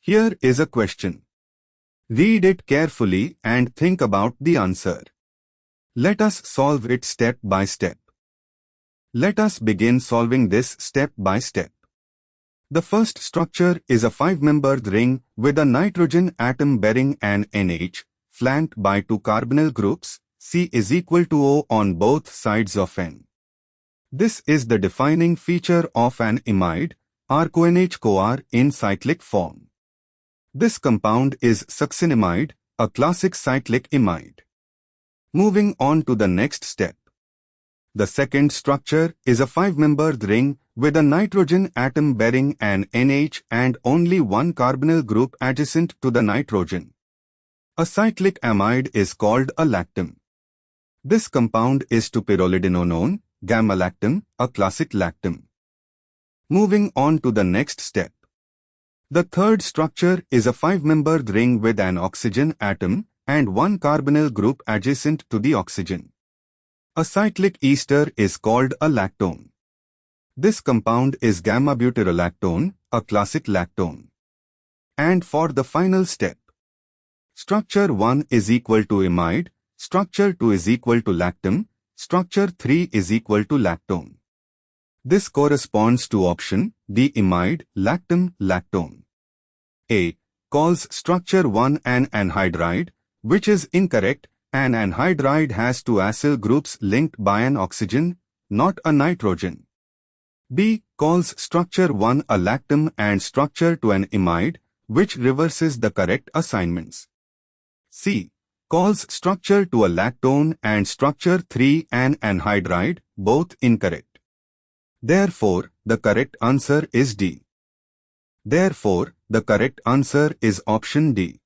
Here is a question. Read it carefully and think about the answer. Let us solve it step by step. Let us begin solving this step by step. The first structure is a 5-membered ring with a nitrogen atom bearing an NH, flanked by 2 carbonyl groups, C is equal to O on both sides of N. This is the defining feature of an imide, RCONH-CoR in cyclic form. This compound is succinimide, a classic cyclic imide. Moving on to the next step. The second structure is a 5-membered ring with a nitrogen atom bearing an NH and only 1 carbonyl group adjacent to the nitrogen. A cyclic amide is called a lactam. This compound is 2-pyrrolidinonone, gamma-lactam, a classic lactam. Moving on to the next step. The third structure is a 5-membered ring with an oxygen atom and 1 carbonyl group adjacent to the oxygen. A cyclic ester is called a lactone. This compound is gamma-butyrolactone, a classic lactone. And for the final step, structure 1 is equal to imide, structure 2 is equal to lactam, structure 3 is equal to lactone. This corresponds to option D, imide, lactam, lactone. A calls structure 1 an anhydride, which is incorrect. An anhydride has 2 acyl groups linked by an oxygen, not a nitrogen. B calls structure 1 a lactam and structure 2 an imide, which reverses the correct assignments. C calls structure 2 a lactone and structure 3 an anhydride, both incorrect. Therefore, the correct answer is D. Therefore, the correct answer is option D.